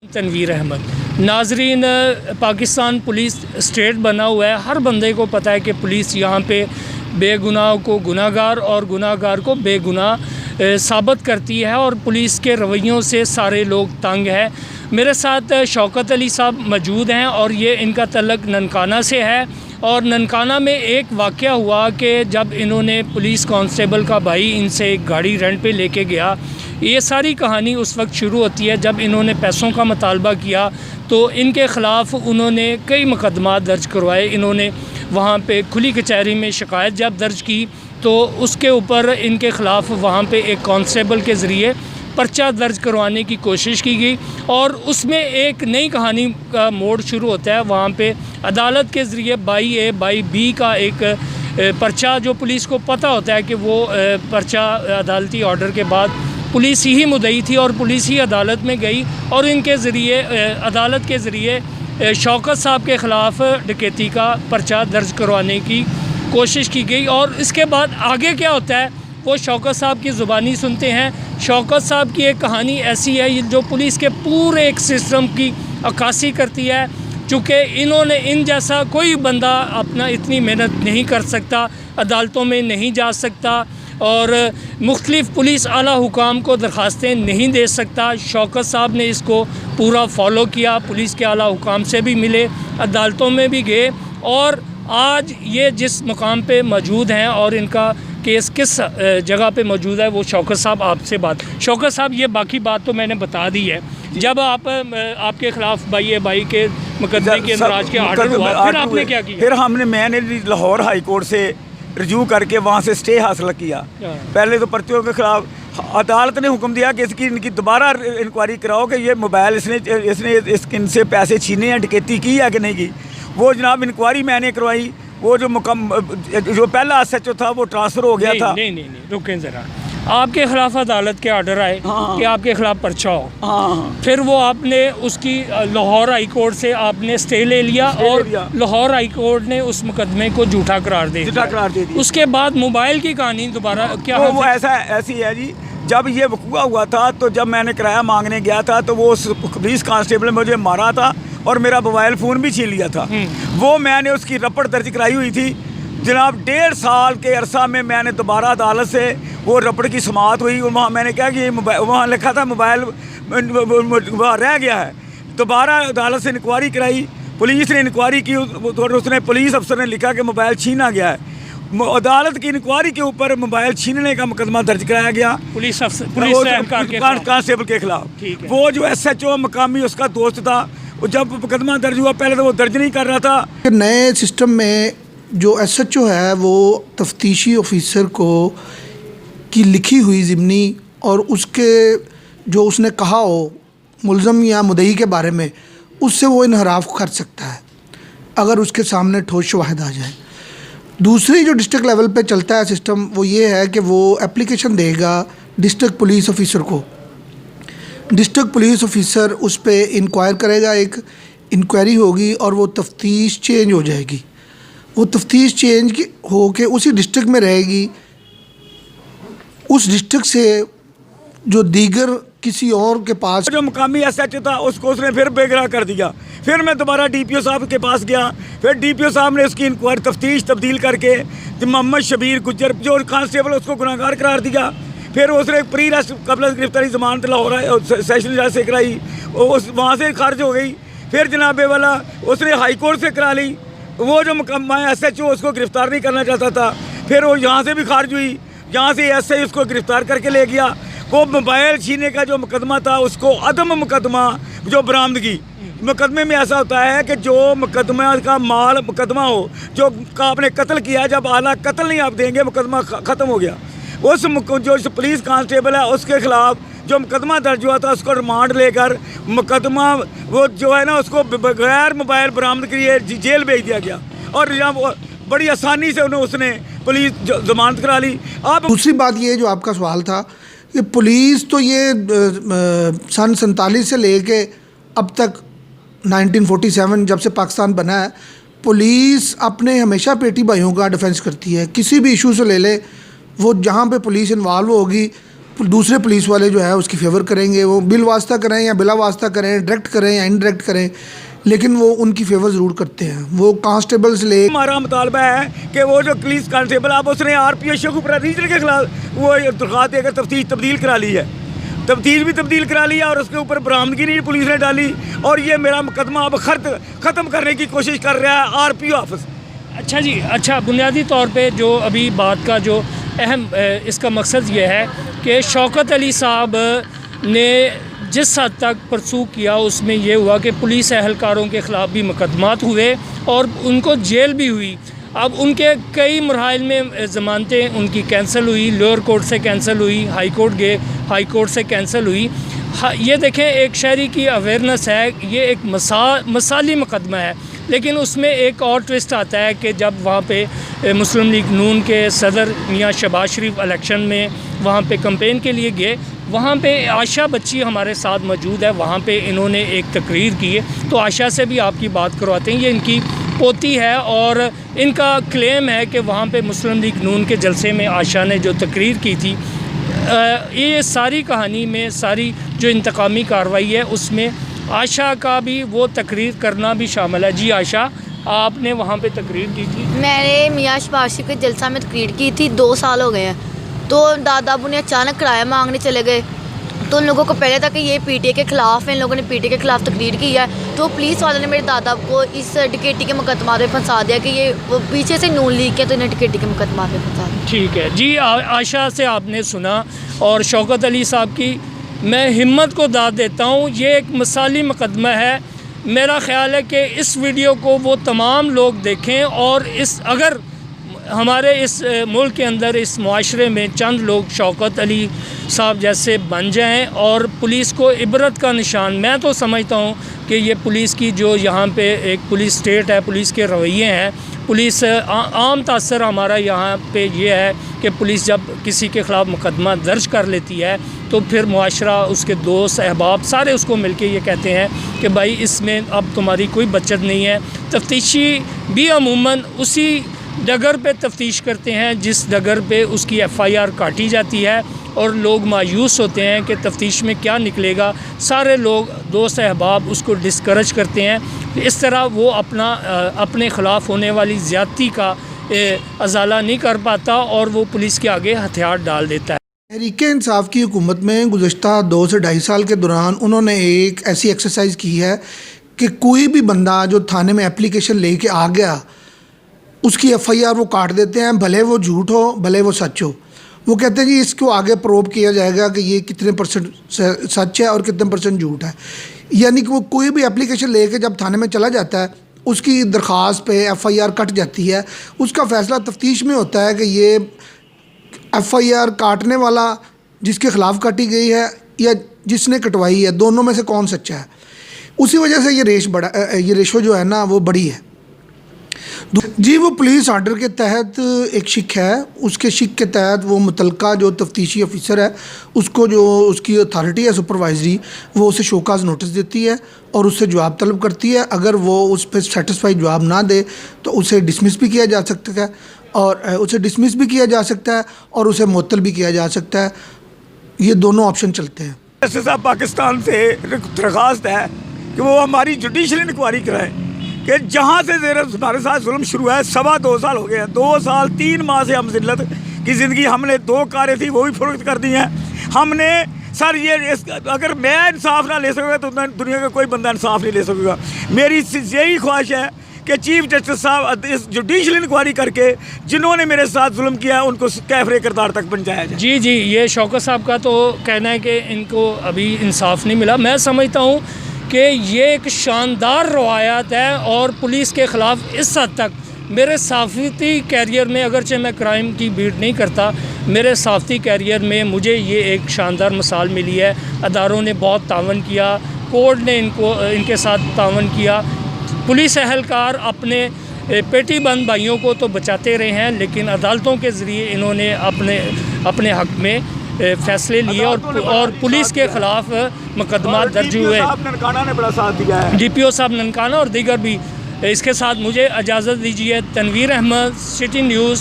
तनवीर अहमद। नाजरीन, Pakistan police state बना हुआ है। हर बंदे को पता है कि पुलिस यहाँ पे बेगुनाह को गुनाहगार और गुनाहगार को बेगुनाह साबित करती है और पुलिस के रवैयों से सारे लोग तंग हैं। मेरे साथ शौकत अली साहब मौजूद हैं और ये इनका तल्लक ननकाना से है। और ननकाना में एक वाक़या हुआ कि जब इन्होंने पुलिस कांस्टेबल का भाई इनसे एक गाड़ी रेंट पे लेके गया। ये सारी कहानी उस वक्त शुरू होती है जब इन्होंने पैसों का मुतालबा किया तो इनके ख़िलाफ़ उन्होंने कई मुकदमा दर्ज करवाए। इन्होंने वहाँ पे खुली कचहरी में शिकायत जब दर्ज की तो उसके ऊपर इनके ख़िलाफ़ वहाँ पे एक कांस्टेबल के ज़रिए पर्चा दर्ज करवाने की कोशिश की गई और उसमें एक नई कहानी का मोड़ शुरू होता है। वहाँ पे अदालत के ज़रिए बाई ए बाई बी का एक पर्चा, जो पुलिस को पता होता है कि वो पर्चा अदालती ऑर्डर के बाद पुलिस ही मुद्दई थी और पुलिस ही अदालत में गई और इनके ज़रिए अदालत के ज़रिए शौकत साहब के ख़िलाफ़ डकैती का पर्चा दर्ज करवाने की कोशिश की गई। और इसके बाद आगे क्या होता है वो शौकत साहब की ज़ुबानी सुनते हैं। शौकत साहब की एक कहानी ऐसी है जो पुलिस के पूरे एक सिस्टम की अक्कासी करती है। चूँकि इन्होंने इन जैसा कोई बंदा अपना इतनी मेहनत नहीं कर सकता, अदालतों में नहीं जा सकता और मुख्तलिफ़ पुलिस आला हुकाम को दरख्वास्तें नहीं दे सकता। शौकत साहब ने इसको पूरा फॉलो किया, पुलिस के आला हुकाम से भी मिले, अदालतों में भी गए और आज ये जिस मुकाम पे मौजूद हैं और इनका केस किस जगह पे मौजूद है वो शौकत साहब आपसे बात। शौकत साहब, ये बाकी बात तो मैंने बता दी है। जब आपके ख़िलाफ़ बाई के मुकदमे के अंदराज के आर्डर हुआ फिर आपने क्या किया? मैंने लाहौर हाई कोर्ट से रिव्यू करके वहाँ से स्टे हासिल किया। पहले तो पर्चियों के ख़िलाफ़ अदालत ने हुक्म दिया कि इनकी दोबारा इंक्वायरी कराओ कि ये मोबाइल इसने इनसे पैसे छीने या डकैती की या कि नहीं की। वो जनाब इंक्वायरी मैंने करवाई। वो जो पहला SHO था वो ट्रांसफ़र हो गया था। नहीं, रुकें ज़रा। आपके ख़िलाफ़ अदालत के आर्डर आए कि आपके ख़िलाफ़ पर्चा हो। फिर वो आपने उसकी लाहौर हाई कोर्ट से आपने स्टे ले लिया और लाहौर हाई कोर्ट ने उस मुकदमे को झूठा करार दे दिया। उसके बाद मोबाइल की कहानी दोबारा क्या वो ऐसी है जी। जब ये वक़ूआ हुआ था तो जब मैंने किराया मांगने गया था तो वो पुलिस कांस्टेबल ने मुझे मारा था और मेरा मोबाइल फ़ोन भी छीन लिया था। वो मैंने उसकी रपट दर्ज कराई हुई थी जनाब। 1.5 साल के अरसा में मैंने दोबारा अदालत से वो रपट की समाअत हुई। वहाँ मैंने कहा कि वहाँ लिखा था मोबाइल वहाँ रह गया है। दोबारा अदालत से इंक्वायरी कराई, पुलिस ने इंक्वायरी की और उसने पुलिस अफसर ने लिखा कि मोबाइल छीना गया है। अदालत की इंक्वायरी के ऊपर मोबाइल छीनने का मुकदमा दर्ज कराया गया पुलिस कांस्टेबल के खिलाफ। वो जो SHO मकामी उसका दोस्त था, जब मुकदमा दर्ज हुआ पहले तो वो दर्ज नहीं कर रहा था। नए सिस्टम में जो SHO है वो तफ्तीशी ऑफिसर को की लिखी हुई ज़िमनी और उसके जो उसने कहा हो मुल्ज़म या मुद्दई के बारे में, उससे वो इनहराफ कर सकता है अगर उसके सामने ठोस शवाहिद आ जाए। दूसरी जो डिस्ट्रिक्ट लेवल पे चलता है सिस्टम वो ये है कि वो एप्लीकेशन देगा डिस्ट्रिक्ट पुलिस ऑफिसर को। डिस्ट्रिक्ट पुलिस ऑफिसर उस पर इंक्वायर करेगा, एक इंक्वायरी होगी और वो तफ्तीश चेंज हो जाएगी। वो तफ्तीश चेंज हो के उसी डिस्ट्रिक्ट में रहेगी। उस डिस्ट्रिक्ट से जो दीगर किसी और के पास जो मुकामी SHO था उसको उसने फिर बेगुनाह कर दिया। फिर मैं दोबारा DPO साहब के पास गया। फिर DPO साहब ने उसकी इंक्वायरी तफ्तीश तब्दील करके मोहम्मद शबीर गुज्जर जो कांस्टेबल उसको गुनाहगार करार दिया। फिर उसने प्री अरेस्ट कबल गिरफ्तारी ज़मानत लाहौर सेशन जज से कराई, वहाँ से खारिज हो गई। फिर जनाबे वाला उसने हाई कोर्ट से करा ली। वो जो मुकम्मा SHO उसको गिरफ़्तार नहीं करना चाहता था, फिर वो यहाँ से भी खारिज हुई। यहाँ से SI उसको गिरफ़्तार करके ले गया। वो मोबाइल छीनने का जो मुकदमा था उसको अदम मुकदमा जो बरामदगी। मुकदमे में ऐसा होता है कि जो मुकदमा का माल मुकदमा हो जो आपने कत्ल किया, जब आला कत्ल नहीं आप देंगे मुकदमा ख़त्म हो गया। उस जो पुलिस कांस्टेबल है उसके ख़िलाफ़ जो मुकदमा दर्ज हुआ था उसको रिमांड लेकर मुकदमा वो जो है ना उसको बगैर मोबाइल बरामद किए जेल भेज दिया गया और बड़ी आसानी से उसने पुलिस ज़मानत करा ली। अब दूसरी बात ये जो आपका सवाल था कि पुलिस तो ये सन 47 से लेके अब तक 1947 जब से पाकिस्तान बना है, पुलिस अपने हमेशा पेटी भाइयों का डिफेंस करती है। किसी भी इशू से ले ले, वो जहाँ पे पुलिस इन्वॉल्व होगी दूसरे पुलिस वाले जो है उसकी फेवर करेंगे, वो बिल वास्ता करें या बिला वास्ता करें, डायरेक्ट करें या इनडायरेक्ट करें, लेकिन वो उनकी फेवर ज़रूर करते हैं। वो कांस्टेबल्स ले हमारा मुतालबा है कि वो जो पुलिस कांस्टेबल आप उसने RPO शेखुपुरा रीजन के खिलाफ वो दरख्वास्त देकर तफ्तीश तब्दील करा ली है, तफ्तीश भी तब्दील करा लिया और उसके ऊपर बरामदगी पुलिस ने डाली और ये मेरा मुकदमा अब ख़त्म करने की कोशिश कर रहा है RPO ऑफिस। अच्छा जी, अच्छा, बुनियादी तौर पे जो अभी बात का जो अहम इसका मकसद ये है कि शौकत अली साहब ने जिस हद तक परसू किया उसमें ये हुआ कि पुलिस एहलकारों के ख़िलाफ़ भी मुकदमात हुए और उनको जेल भी हुई। अब उनके कई मरहल में ज़मानतें उनकी कैंसिल हुई, लोअर कोर्ट से कैंसिल हुई, हाई कोर्ट गए, हाई कोर्ट से कैंसिल हुई। ये देखें, एक शहरी की अवेयरनेस है, ये एक मसाली मुकदमा है, लेकिन उसमें एक और ट्विस्ट आता है कि जब वहाँ पे मुस्लिम लीग नून के सदर मियाँ शहबाज शरीफ इलेक्शन में वहाँ पे कैंपेन के लिए गए, वहाँ पे आशा बच्ची हमारे साथ मौजूद है, वहाँ पे इन्होंने एक तकरीर की है, तो आशा से भी आपकी बात करवाते हैं। ये इनकी पोती है और इनका क्लेम है कि वहाँ पे मुस्लिम लीग नून के जलसे में आशा ने जो तकरीर की थी, ये सारी कहानी में सारी जो इंतकामी कार्रवाई है उसमें आशा का भी वो तकरीर करना भी शामिल है। जी आशा, आपने वहाँ पे तकरीर की थी? मैंने मियाँ शहबाज शरीफ के जलसा में तकरीर की थी, 2 साल हो गए हैं। तो दादा अबू ने अचानक किराया मांगने चले गए, तो उन लोगों को पहले था कि ये PTA के ख़िलाफ़ है, इन लोगों ने PTA के ख़िलाफ़ तकरीर की है, तो पुलिस वालों ने मेरे दादा को इस डकैती के मुकदमा में फंसा दिया कि ये वो पीछे से नून लीग के, तो इन्हें डकैती के मुकदमा में फंसा दिया। ठीक है जी, आशा से आपने सुना और शौकत अली साहब की मैं हिम्मत को दाद देता हूँ। ये एक मिसाली मुकदमा है। मेरा ख़्याल है कि इस वीडियो को वो तमाम लोग देखें और अगर हमारे इस मुल्क के अंदर इस मुआशरे में चंद लोग शौकत अली साहब जैसे बन जाएं और पुलिस को इबरत का निशान, मैं तो समझता हूँ कि ये पुलिस की जो यहाँ पे एक पुलिस स्टेट है, पुलिस के रवैये हैं, पुलिस आम तासर हमारा यहाँ पे ये है कि पुलिस जब किसी के ख़िलाफ़ मुकदमा दर्ज कर लेती है तो फिर मुआशरा, उसके दोस्त अहबाब सारे उसको मिलके ये कहते हैं कि भाई इसमें अब तुम्हारी कोई बचत नहीं है। तफ्तीशी भी अमूमन उसी डगर पे तफ्तीश करते हैं जिस डगर पे उसकी FIR काटी जाती है और लोग मायूस होते हैं कि तफ्तीश में क्या निकलेगा। सारे लोग दोस्त अहबाब उसको डिस्करेज करते हैं। इस तरह वो अपने ख़िलाफ़ होने वाली ज़्यादती का अजाला नहीं कर पाता और वो पुलिस के आगे हथियार डाल देता है। तहरीक इंसाफ की हुकूमत में गुज़श्ता 2 से 2.5 साल के दौरान उन्होंने एक ऐसी एक्सरसाइज की है कि कोई भी बंदा जो थाने में एप्लीकेशन लेके आ गया उसकी FIR वो काट देते हैं, भले वो झूठ हो भले वो सच हो। वो कहते हैं जी इसको आगे प्रोब किया जाएगा कि ये कितने % सच है और कितने % झूठ है। यानी कि वो कोई भी एप्लीकेशन लेके जब थाने में चला जाता है उसकी दरख्वास्त पे FIR कट जाती है। उसका फ़ैसला तफ्तीश में होता है कि ये FIR काटने वाला जिसके ख़िलाफ़ काटी गई है या जिसने कटवाई है, दोनों में से कौन सच्चा है। उसी वजह से ये रेशो जो है ना वो बड़ी है जी। वो पुलिस आर्डर के तहत एक शिक है, उसके शिक के तहत वो मुतलका जो तफ्तीशी ऑफिसर है उसको जो उसकी अथॉरिटी है सुपरवाइजरी, वो उसे शोकाज नोटिस देती है और उससे जवाब तलब करती है। अगर वो उस पर सेटिस्फाइड जवाब ना दे तो उसे डिसमिस भी किया जा सकता है और उसे मुअत्तल भी किया जा सकता है। ये दोनों ऑप्शन चलते हैं। जस्टिस साहब पाकिस्तान से दरख्वास्त है कि वो हमारी जुडिशल इंक्वायरी कराएं कि जहाँ से हमारे साथ जुल्म शुरू है 2.25 साल हो गए हैं। 2 साल 3 माह से हम जिल्लत की ज़िंदगी, हमने 2 कारें थी वो भी फरोख्त कर दी हैं हमने। सर ये अगर मैं इंसाफ ना ले सकूँगा तो दुनिया का कोई बंदा इंसाफ नहीं ले सकेगा। मेरी यही ख्वाहिश है कि चीफ जस्टिस साहब इस जुडिशल इंक्वायरी करके जिन्होंने मेरे साथ जुल्म किया उनको कैफरे किरदार तक पहुँचाया जाए। जी जी, ये शौकत साहब का तो कहना है कि इनको अभी इंसाफ नहीं मिला। मैं समझता हूँ कि ये एक शानदार रवायत है और पुलिस के ख़िलाफ़ इस हद तक मेरे सहाफ़ती कैरियर में, अगरचे मैं क्राइम की बीट नहीं करता, मेरे सहाफ़ती कैरियर में मुझे ये एक शानदार मिसाल मिली है। अदारों ने बहुत तावन किया, कोर्ट ने इनके साथ तावन किया। पुलिस एहलकार अपने पेटीबंद भाइयों को तो बचाते रहे हैं, लेकिन अदालतों के ज़रिए इन्होंने अपने हक़ में फ़ैसले लिए और पुलिस के ख़िलाफ़ मुकदमा दर्ज हुए। ननकाना ने बड़ा साथ दिया है, DPO साहब ननकाना और दीगर भी। इसके साथ मुझे इजाज़त दीजिए। Tanvir Ahmed, city news.